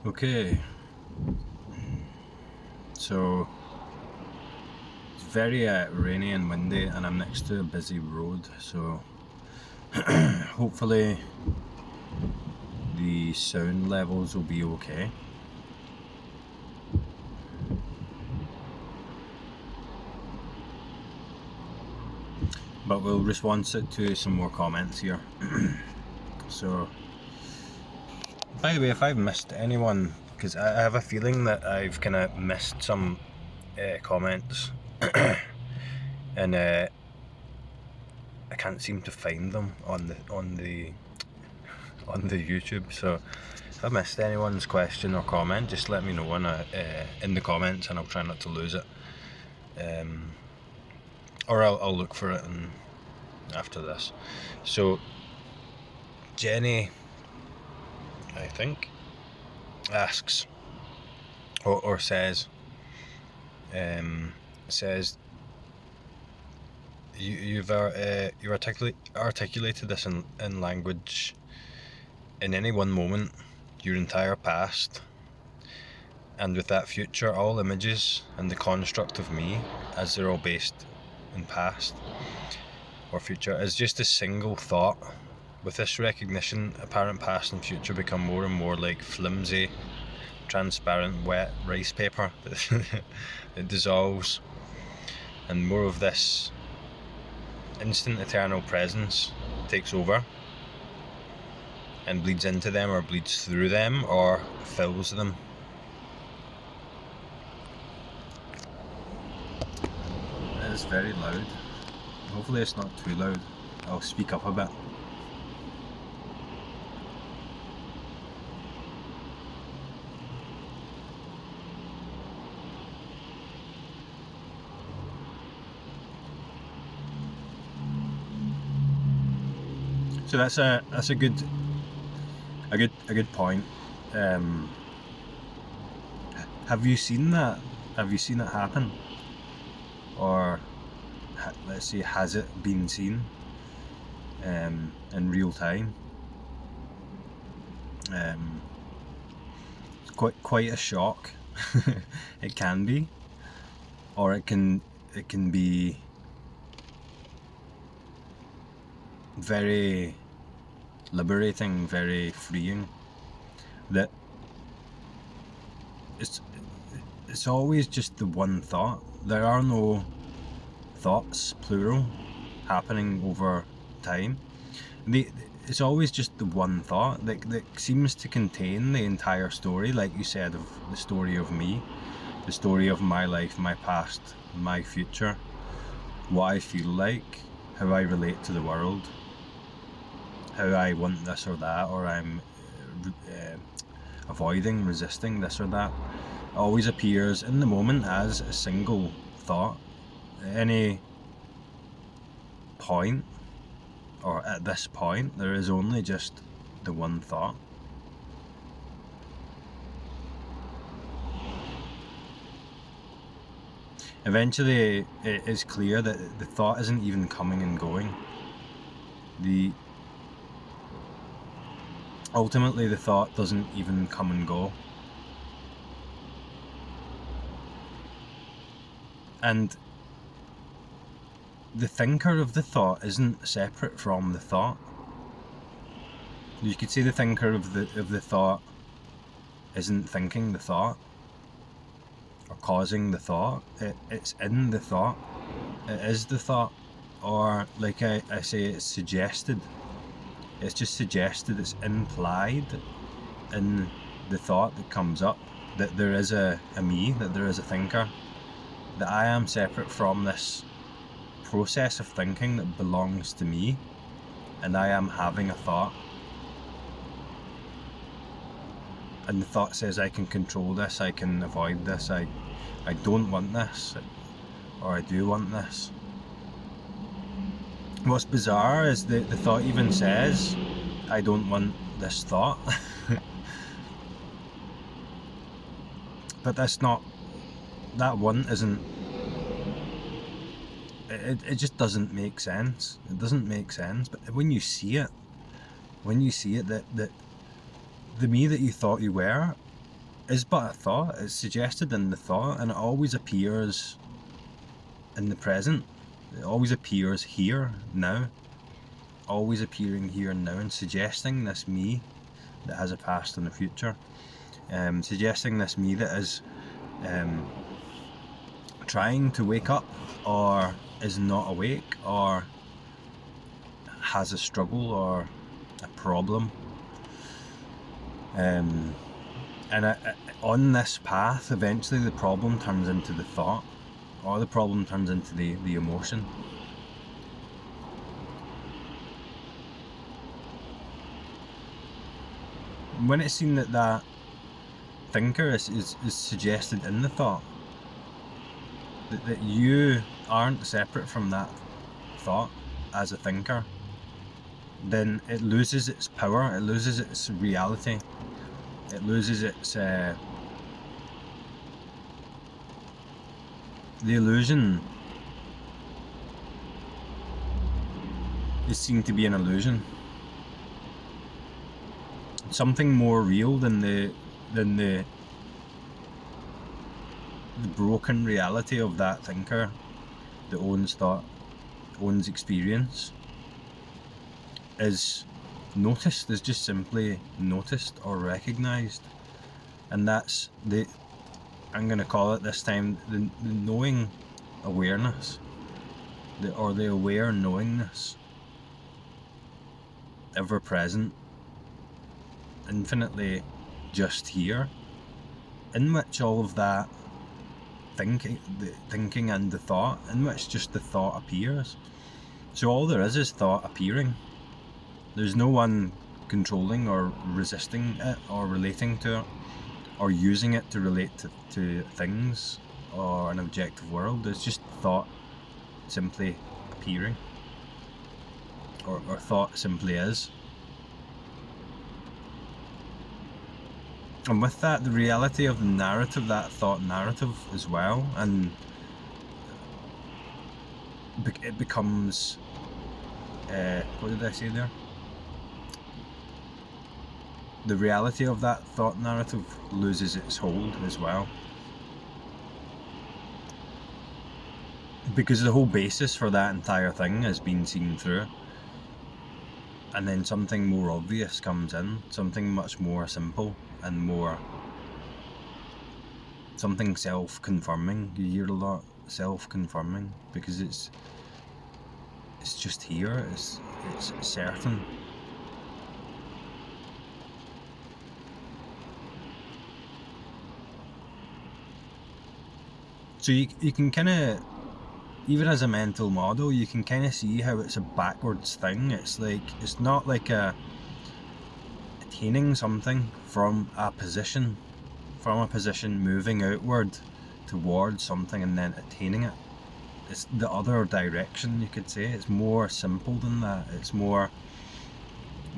Okay, so it's very rainy and windy, and I'm next to a busy road, so hopefully the sound levels will be okay. But we'll respond to some more comments here. So, by the way, if I've missed anyone, because I have a feeling that I've kind of missed some comments, and I can't seem to find them on the YouTube. So if I missed anyone's question or comment, just let me know in the comments, and I'll try not to lose it. Or I'll look for it after this. So Jenny, I think, asks or says you've articulated this in language in any one moment, your entire past, and with that future, all images and the construct of me, as they're all based in past or future, is just a single thought. With this recognition, apparent past and future become more and more like flimsy, transparent, wet rice paper that dissolves, and more of this instant eternal presence takes over and bleeds into them, or bleeds through them, or fills them. It is very loud. Hopefully it's not too loud. I'll speak up a bit. So that's a good point. Have you seen that? Have you seen it happen? Or let's say, has it been seen in real time? It's quite a shock. It can be, or it can be very liberating, very freeing. That it's always just the one thought. There are no thoughts, plural, happening over time. It's always just the one thought that seems to contain the entire story, like you said, of the story of me, the story of my life, my past, my future, what I feel like, how I relate to the world, how I want this or that, or I'm avoiding, resisting this or that. It always appears in the moment as a single thought. At any point, or at this point, there is only just the one thought. Eventually, it is clear that the thought isn't even coming and going. Ultimately, the thought doesn't even come and go. And the thinker of the thought isn't separate from the thought. You could say the thinker of the thought isn't thinking the thought or causing the thought. It's in the thought. It is the thought. Or, like I say, it's suggested. It's just suggested. It's implied in the thought that comes up that there is a me, that there is a thinker, that I am separate from this process of thinking that belongs to me, and I am having a thought. And the thought says, I can control this, I can avoid this, I don't want this, or I do want this. What's bizarre is the thought even says, I don't want this thought. But that's not, that one isn't, it just doesn't make sense. It doesn't make sense. But when you see it, that the me that you thought you were is but a thought. It's suggested in the thought, and it always appears in the present. It always appears here, now. Always appearing here and now, and suggesting this me that has a past and a future. Suggesting this me that is trying to wake up, or is not awake, or has a struggle or a problem. And on this path, eventually the problem turns into the thought, or the problem turns into the emotion. When it's seen that thinker is suggested in the thought, that you aren't separate from that thought as a thinker, then it loses its power, it loses its reality, it loses its the illusion is seen to be an illusion. Something more real than the broken reality of that thinker that owns thought, owns experience, is noticed, is just simply noticed or recognised. And that's I'm going to call it this time, the knowing awareness, or the aware knowingness, ever present, infinitely just here, in which all of that thinking and the thought, in which just the thought appears. So all there is thought appearing. There's no one controlling or resisting it or relating to it or using it to relate to things or an objective world. There's just thought simply appearing, or thought simply is. And with that, the reality of the narrative, that thought narrative as well, and it becomes, what did I say there? The reality of that thought narrative loses its hold as well. Because the whole basis for that entire thing has been seen through. And then something more obvious comes in, something much more simple and more, something self-confirming. You hear a lot, self-confirming, because it's just here, it's certain. So you can kind of, even as a mental model, you can kind of see how it's a backwards thing. It's like, it's not like attaining something from a position moving outward towards something and then attaining it. It's the other direction, you could say. It's more simple than that. It's more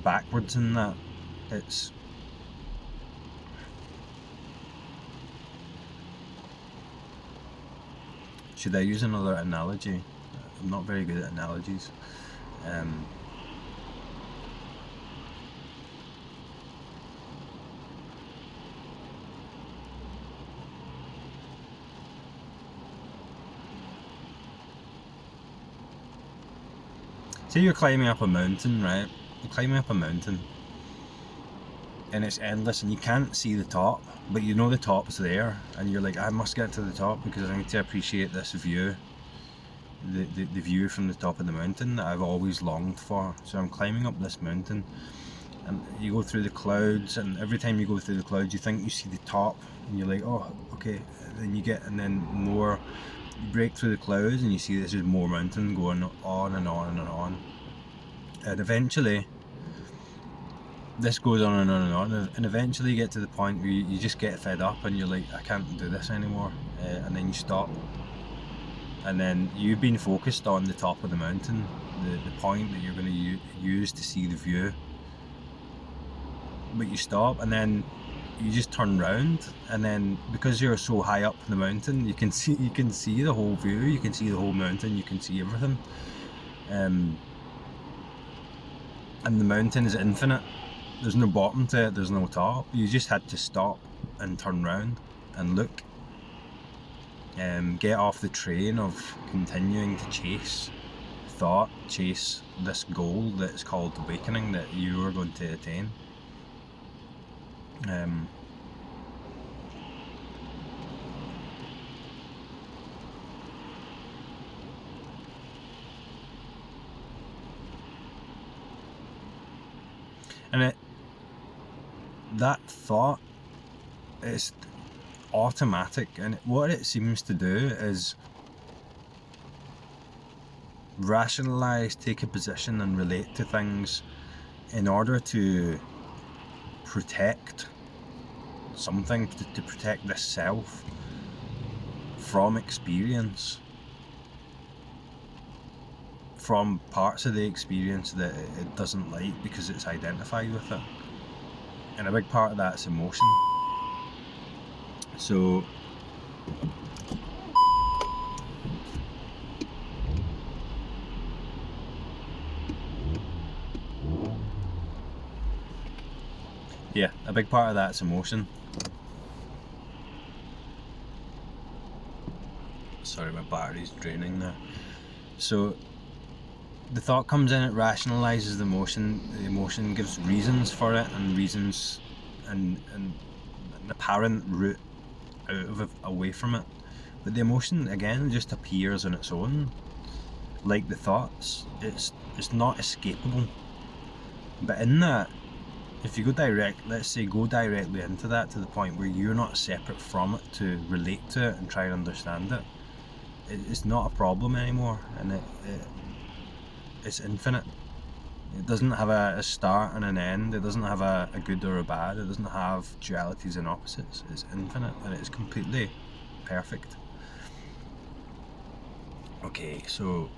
backwards than that. It's should I use another analogy? I'm not very good at analogies. Say you're climbing up a mountain, right? You're climbing up a mountain and it's endless and you can't see the top, but you know the top's there, and you're like, I must get to the top because I need to appreciate this view, the view from the top of the mountain that I've always longed for. So I'm climbing up this mountain and you go through the clouds, and every time you go through the clouds you think you see the top and you're like, oh okay, and then more, you break through the clouds and you see this is more mountain going on and on and on, and eventually this goes on and on and on, and eventually you get to the point where you just get fed up and you're like, I can't do this anymore, and then you stop, and then you've been focused on the top of the mountain, the point that you're going to use to see the view, but you stop and then you just turn round, and then because you're so high up the mountain, you can see the whole view, you can see the whole mountain, you can see everything, and the mountain is infinite. There's no bottom to it, there's no top. You just had to stop and turn round and look. Get off the train of continuing to chase thought, chase this goal that is called awakening that you are going to attain. And that thought is automatic, and what it seems to do is rationalize, take a position and relate to things in order to protect something, to protect the self from experience, from parts of the experience that it doesn't like because it's identified with it. And a big part of that's emotion. So yeah, a big part of that's emotion. Sorry, my battery's draining there. So the thought comes in, it rationalizes the emotion gives reasons for it, and reasons and an apparent route away from it. But the emotion again just appears on its own, like the thoughts. It's not escapable. But in that, if you go directly into that, to the point where you're not separate from it to relate to it and try and understand it, it's not a problem anymore, and it's infinite. It doesn't have a start and an end. It doesn't have a good or a bad. It doesn't have dualities and opposites. It's infinite, and it's completely perfect. Okay, so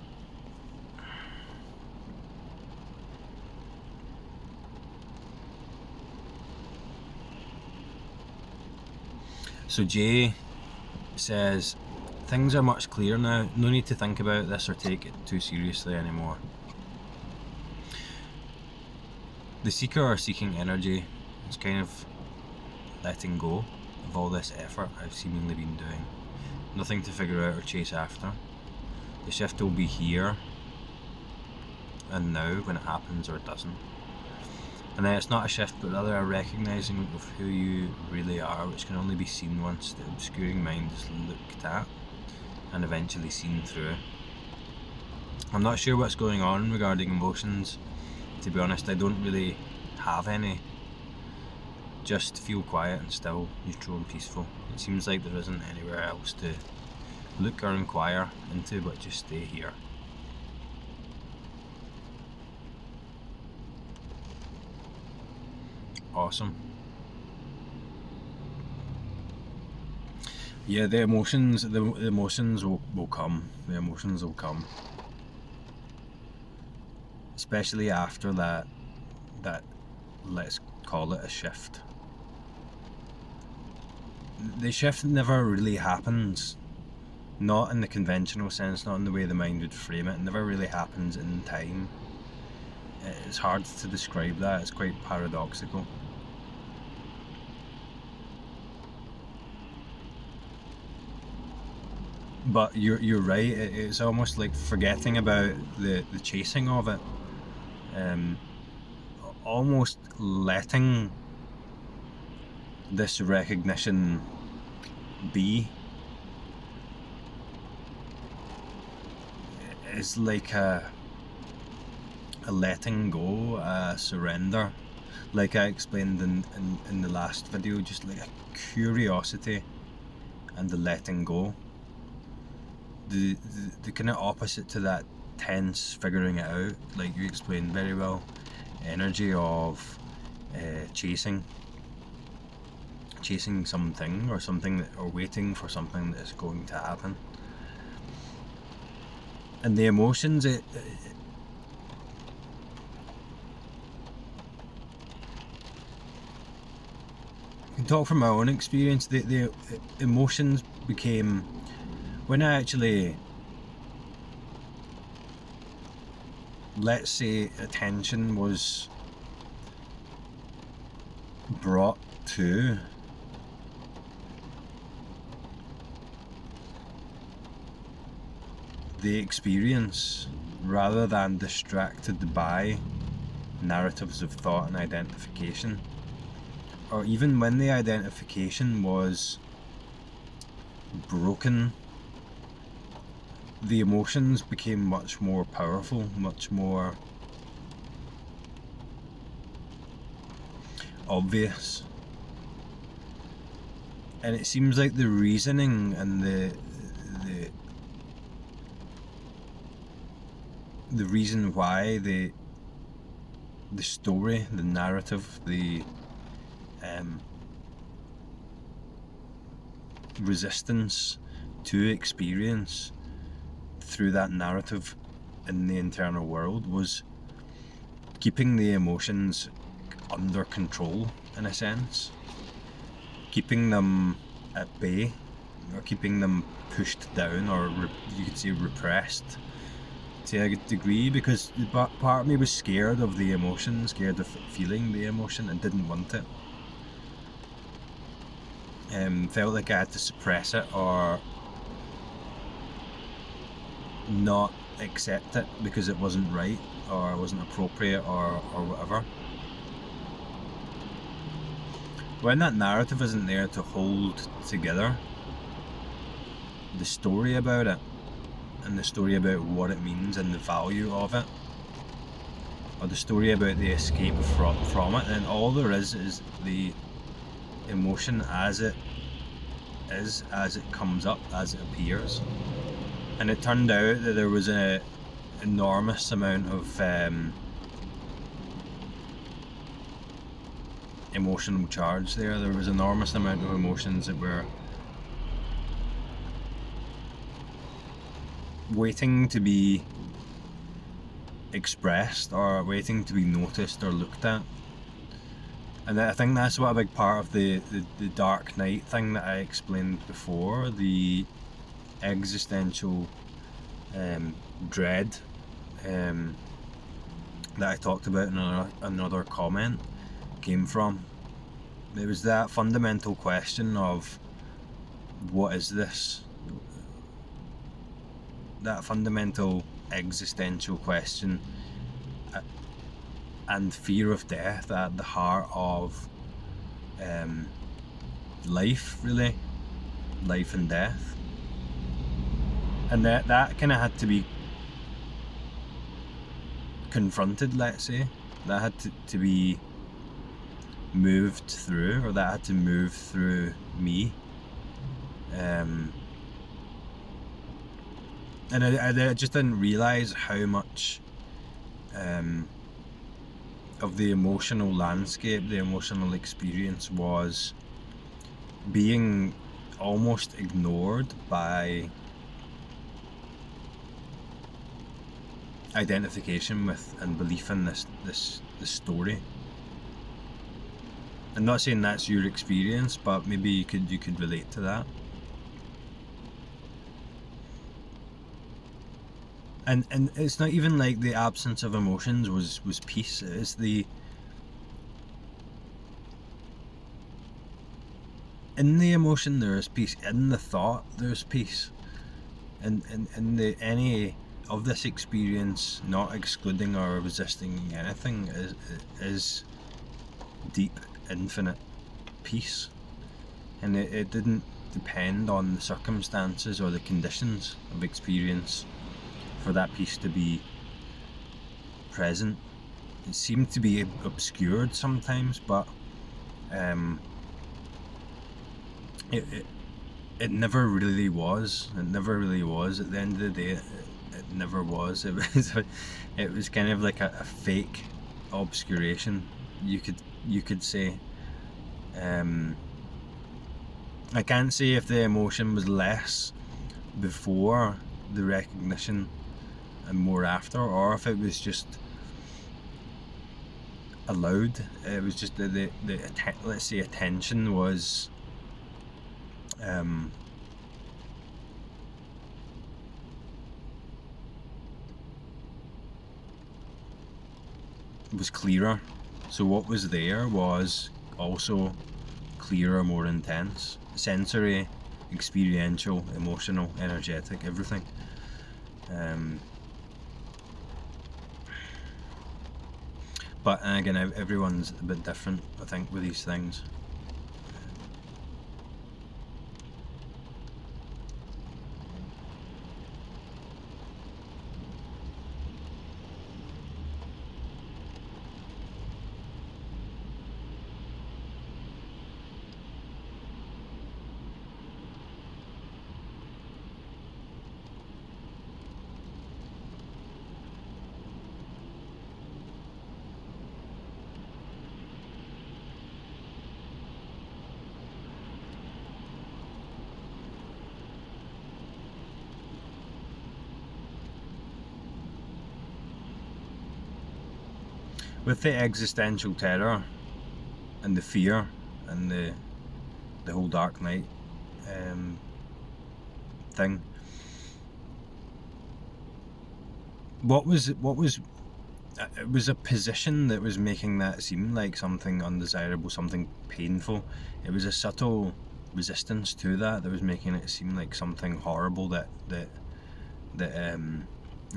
Jay says, things are much clearer now. No need to think about this or take it too seriously anymore. The seeker or seeking energy is kind of letting go of all this effort I've seemingly been doing. Nothing to figure out or chase after. The shift will be here and now when it happens or it doesn't. And then it's not a shift, but rather a recognising of who you really are, which can only be seen once the obscuring mind is looked at and eventually seen through. I'm not sure what's going on regarding emotions. To be honest, I don't really have any. Just feel quiet and still, neutral and peaceful. It seems like there isn't anywhere else to look or inquire into, but just stay here. Awesome. Yeah, the emotions will come. The emotions will come. Especially after that let's call it a shift. The shift never really happens, not in the conventional sense, not in the way the mind would frame it. It never really happens in time. It's hard to describe that. It's quite paradoxical. But you're right. It's almost like forgetting about the chasing of it. Almost letting this recognition be is like a letting go, a surrender, like I explained in the last video, just like a curiosity and the letting go. The kind of opposite to that tense figuring it out, like you explained very well, energy of chasing something or something or waiting for something that is going to happen. And the emotions, I can talk from my own experience. The emotions became, when I actually, let's say, attention was brought to the experience rather than distracted by narratives of thought and identification. Or even when the identification was broken, the emotions became much more powerful, much more obvious. And it seems like the reasoning and the reason why the story, the narrative, the resistance to experience through that narrative in the internal world was keeping the emotions under control, in a sense, keeping them at bay, or keeping them pushed down, or you could say repressed to a degree, because part of me was scared of the emotion, scared of feeling the emotion, and didn't want it. Felt like I had to suppress it or not accept it because it wasn't right or it wasn't appropriate or whatever. When that narrative isn't there to hold together the story about it and the story about what it means and the value of it, or the story about the escape from it, then all there is the emotion as it is, as it comes up, as it appears. And it turned out that there was an enormous amount of emotional charge there. There was an enormous amount of emotions that were waiting to be expressed or waiting to be noticed or looked at. And I think that's what a big part of the dark night thing that I explained before, the existential dread that I talked about in another comment, came from. It was that fundamental question of what is this? That fundamental existential question and fear of death at the heart of life, really, life and death. And that kind of had to be confronted, let's say. That had to be moved through, or that had to move through me. And I just didn't realise how much of the emotional landscape, the emotional experience was being almost ignored by identification with and belief in this story. I'm not saying that's your experience, but maybe you could relate to that. And it's not even like the absence of emotions was peace. It's in the emotion there is peace. In the thought there's peace. And in any of this experience, not excluding or resisting anything, is deep, infinite peace. And it didn't depend on the circumstances or the conditions of experience for that peace to be present. It seemed to be obscured sometimes, but it never really was. It never really was. At the end of the day, it never was. It was kind of like a fake obscuration, you could say. I can't say if the emotion was less before the recognition and more after, or if it was just allowed. It was just the let's say attention was clearer. So what was there was also clearer, more intense, sensory, experiential, emotional, energetic, everything. But again, everyone's a bit different, I think, with these things. With the existential terror and the fear and the whole Dark Knight thing, what was it was a position that was making that seem like something undesirable, something painful. It was a subtle resistance to that was making it seem like something horrible, that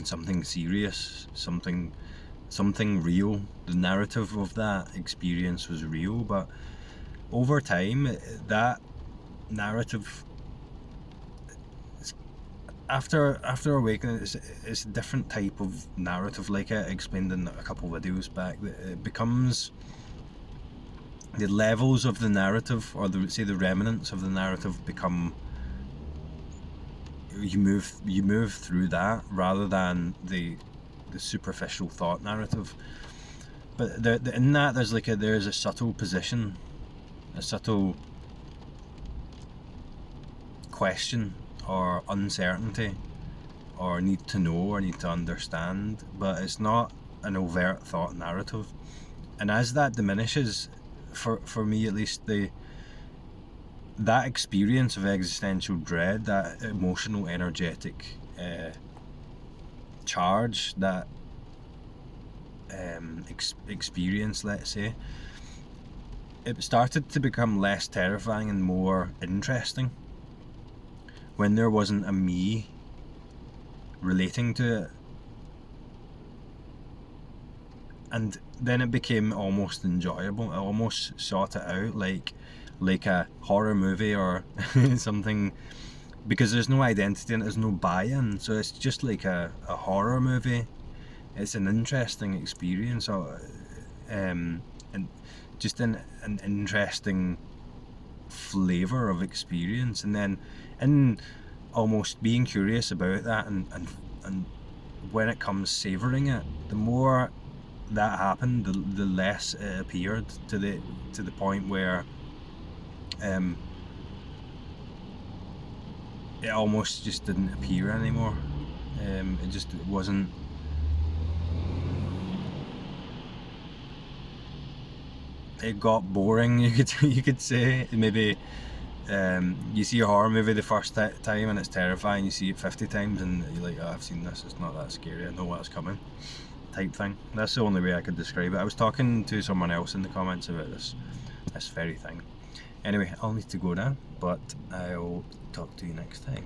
something serious, something real. The narrative of that experience was real, but over time that narrative, after awakening, it's a different type of narrative, like I explained in a couple of videos back. It becomes, the levels of the narrative, or the remnants of the narrative, become, you move through that rather than the superficial thought narrative. But in that there's a subtle position, a subtle question or uncertainty or need to know or need to understand, but it's not an overt thought narrative. And as that diminishes, for me at least, that experience of existential dread, that emotional, energetic charge, that experience, let's say, it started to become less terrifying and more interesting when there wasn't a me relating to it. And then it became almost enjoyable. I almost sought it out like a horror movie or something, because there's no identity and there's no buy-in, so it's just like a horror movie. It's an interesting experience, and just an interesting flavour of experience. And then in almost being curious about that, and when it comes savouring it, the more that happened, the less it appeared, to the point where it almost just didn't appear anymore. It wasn't. It got boring, you could say. Maybe you see a horror movie the first time and it's terrifying. You see it 50 times and you're like, oh, I've seen this, it's not that scary, I know what's coming, type thing. That's the only way I could describe it. I was talking to someone else in the comments about this very thing. Anyway, I'll need to go now, but I'll talk to you next time.